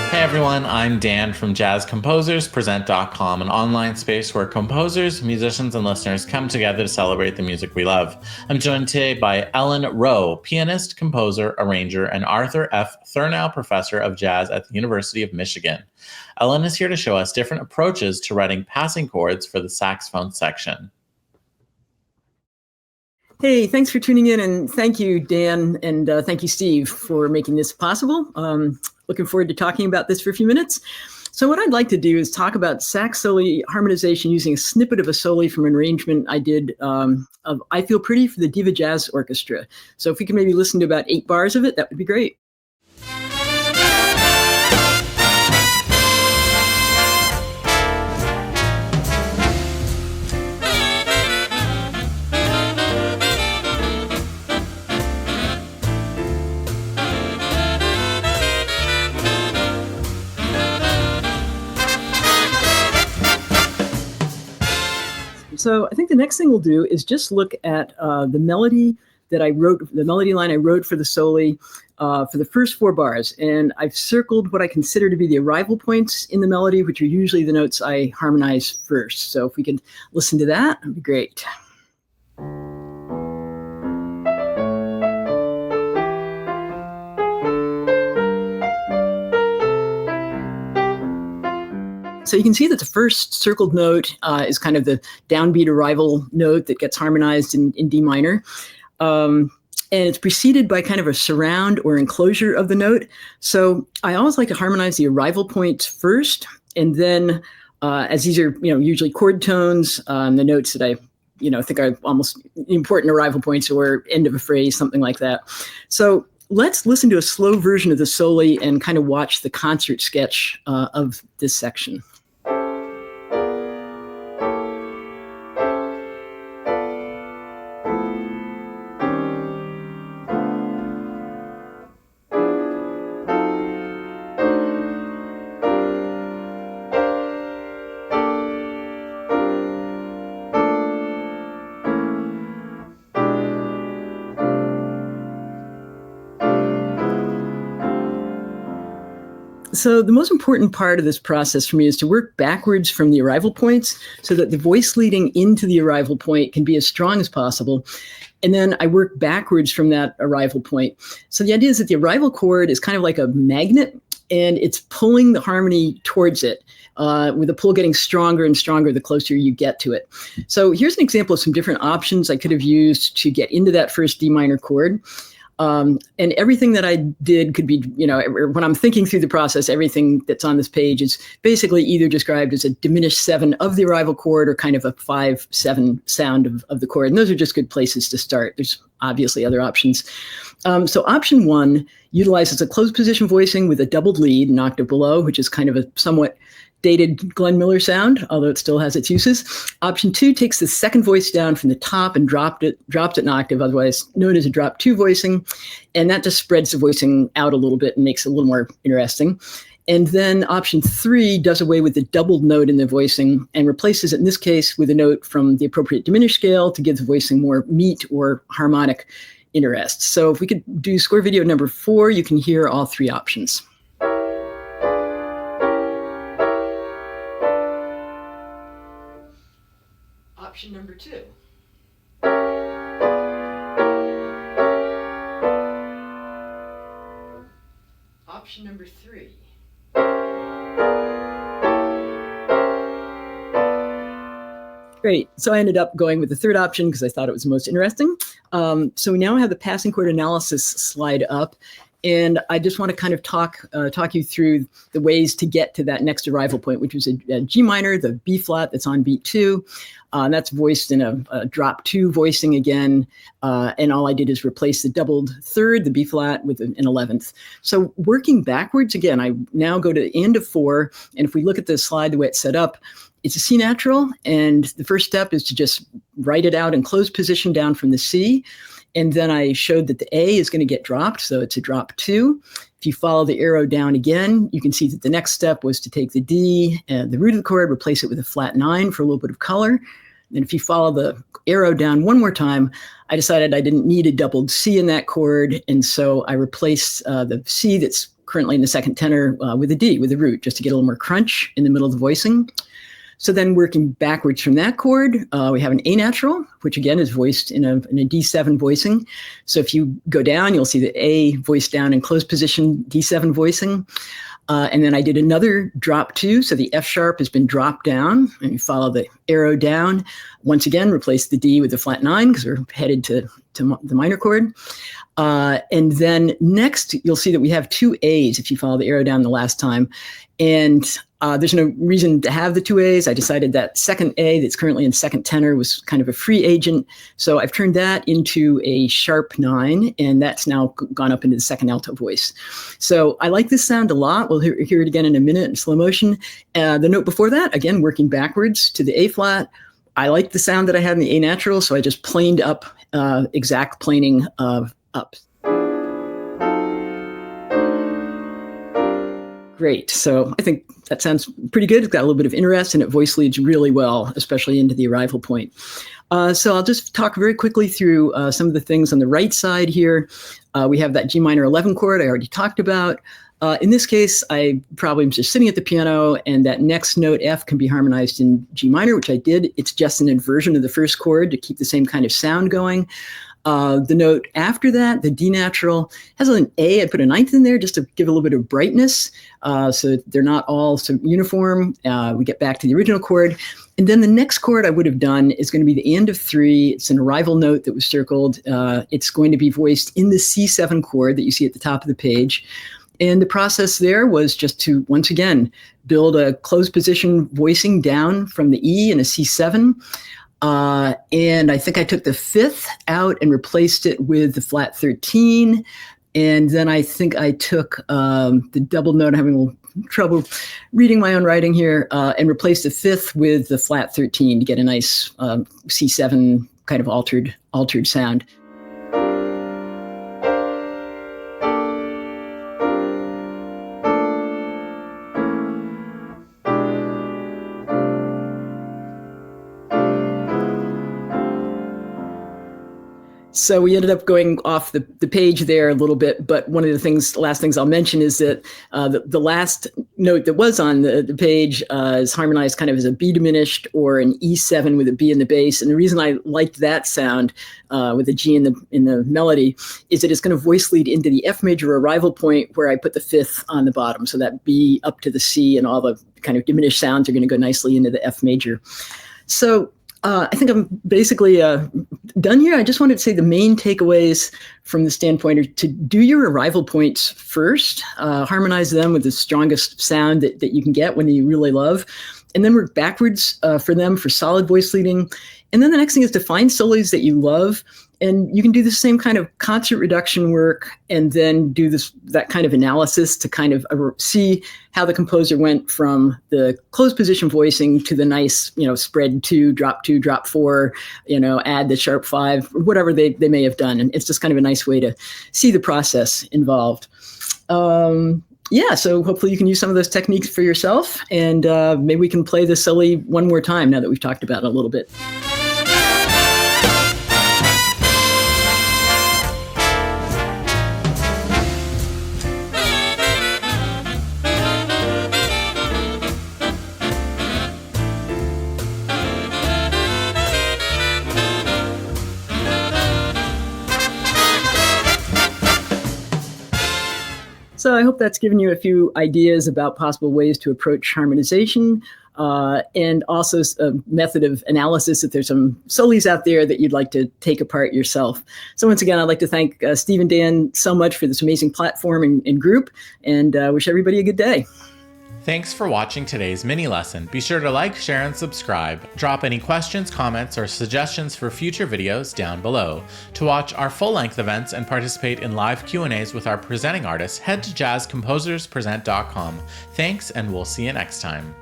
Hey everyone, I'm Dan from JazzComposersPresent.com, an online space where composers, musicians, and listeners come together to celebrate the music we love. I'm joined today by Ellen Rowe, pianist, composer, arranger, and Arthur F. Thurnau Professor of Jazz at the University of Michigan. Ellen is here to show us different approaches to writing passing chords for the saxophone section. Hey, thanks for tuning in, and thank you, Dan, and thank you, Steve, for making this possible. Looking forward to talking about this for a few minutes. So what I'd like to do is talk about sax soli harmonization using a snippet of a soli from an arrangement I did of I Feel Pretty for the DIVA Jazz Orchestra. So if we can maybe listen to about 8 bars of it, that would be great. So I think the next thing we'll do is just look at the melody that I wrote, the melody line I wrote for the soli for the first 4 bars. And I've circled what I consider to be the arrival points in the melody, which are usually the notes I harmonize first. So if we could listen to that, that'd be great. So you can see that the first circled note is kind of the downbeat arrival note that gets harmonized in D minor. And it's preceded by kind of a surround or enclosure of the note. So I always like to harmonize the arrival points first. And then as these are, usually chord tones, the notes that I, think are almost important arrival points or end of a phrase, something like that. So let's listen to a slow version of the soli and kind of watch the concert sketch of this section. So the most important part of this process for me is to work backwards from the arrival points so that the voice leading into the arrival point can be as strong as possible. And then I work backwards from that arrival point. So the idea is that the arrival chord is kind of like a magnet, and it's pulling the harmony towards it, with the pull getting stronger and stronger the closer you get to it. So here's an example of some different options I could have used to get into that first D minor chord. And everything that I did could be, when I'm thinking through the process, everything that's on this page is basically either described as a diminished 7 of the arrival chord or kind of a 5-7 sound of the chord. And those are just good places to start. There's obviously other options. So option 1 utilizes a closed position voicing with a doubled lead, an octave below, which is kind of a somewhat dated Glenn Miller sound, although it still has its uses. Option 2 takes the second voice down from the top and dropped it an octave, otherwise known as a drop 2 voicing. And that just spreads the voicing out a little bit and makes it a little more interesting. And then option 3 does away with the doubled note in the voicing and replaces it, in this case, with a note from the appropriate diminished scale to give the voicing more meat or harmonic interest. So if we could do score video number 4, you can hear all 3 options. Option number 2. Option number 3. Great. So I ended up going with the third option because I thought it was the most interesting. So we now have the passing chord analysis slide up. And I just want to kind of talk you through the ways to get to that next arrival point, which was a G minor, the B flat that's on beat 2. That's voiced in a drop 2 voicing again. And all I did is replace the doubled third, the B flat, with an 11th. So working backwards, again, I now go to the end of 4. And if we look at the slide, the way it's set up, it's a C natural. And the first step is to just write it out in closed position down from the C. And then I showed that the A is going to get dropped, so it's a drop 2. If you follow the arrow down again, you can see that the next step was to take the D, the root of the chord, replace it with a flat 9 for a little bit of color. And if you follow the arrow down one more time, I decided I didn't need a doubled C in that chord. And so I replaced the C that's currently in the second tenor with a D, with a root, just to get a little more crunch in the middle of the voicing. So then working backwards from that chord, we have an A natural, which again is voiced in a D7 voicing. So if you go down, you'll see the A voiced down in closed position, D7 voicing. And then I did another drop 2. So the F sharp has been dropped down, and you follow the arrow down. Once again, replace the D with the flat 9 because we're headed to the minor chord. And then next, you'll see that we have 2 A's if you follow the arrow down the last time. And there's no reason to have the 2 A's. I decided that second A that's currently in second tenor was kind of a free agent. So I've turned that into a sharp 9, and that's now gone up into the second alto voice. So I like this sound a lot. We'll hear it again in a minute in slow motion. The note before that, again, working backwards to the A flat. I like the sound that I had in the A natural, so I just planed up, exact planing up. Great. So I think that sounds pretty good. It's got a little bit of interest, and it voice leads really well, especially into the arrival point. So I'll just talk very quickly through some of the things on the right side here. We have that G minor 11 chord I already talked about. In this case, I probably am just sitting at the piano, and that next note F can be harmonized in G minor, which I did. It's just an inversion of the first chord to keep the same kind of sound going. The note after that, the D natural, has an A. I put a ninth in there just to give a little bit of brightness, so they're not all so uniform. We get back to the original chord. And then the next chord I would have done is going to be the end of 3. It's an arrival note that was circled. It's going to be voiced in the C7 chord that you see at the top of the page. And the process there was just to, once again, build a closed position voicing down from the E in a C7. And I think I took the 5th out and replaced it with the flat 13. And then I think I took the double note. I'm having a little trouble reading my own writing here, and replaced the 5th with the flat 13 to get a nice C7 kind of altered sound. So we ended up going off the page there a little bit, but one of the last things I'll mention is that the last note that was on the page is harmonized kind of as a B diminished or an E7 with a B in the bass. And the reason I liked that sound with a G in the melody is that it's going to voice lead into the F major arrival point where I put the 5th on the bottom. So that B up to the C and all the kind of diminished sounds are going to go nicely into the F major. So I think I'm basically done here. I just wanted to say the main takeaways from the standpoint are to do your arrival points first, harmonize them with the strongest sound that you can get when you really love, and then work backwards for them for solid voice leading. And then the next thing is to find solos that you love. And you can do the same kind of concert reduction work and then do that kind of analysis to kind of see how the composer went from the closed position voicing to the nice, spread 2, drop 4, add the sharp 5, whatever they may have done. And it's just kind of a nice way to see the process involved. So hopefully you can use some of those techniques for yourself, and maybe we can play the Soli one more time now that we've talked about it a little bit. So I hope that's given you a few ideas about possible ways to approach harmonization, and also a method of analysis if there's some solis out there that you'd like to take apart yourself. So once again, I'd like to thank Steve and Dan so much for this amazing platform and group, and wish everybody a good day. Thanks for watching today's mini lesson. Be sure to like, share, and subscribe. Drop any questions, comments, or suggestions for future videos down below. To watch our full-length events and participate in live Q&As with our presenting artists, head to jazzcomposerspresent.com. Thanks, and we'll see you next time.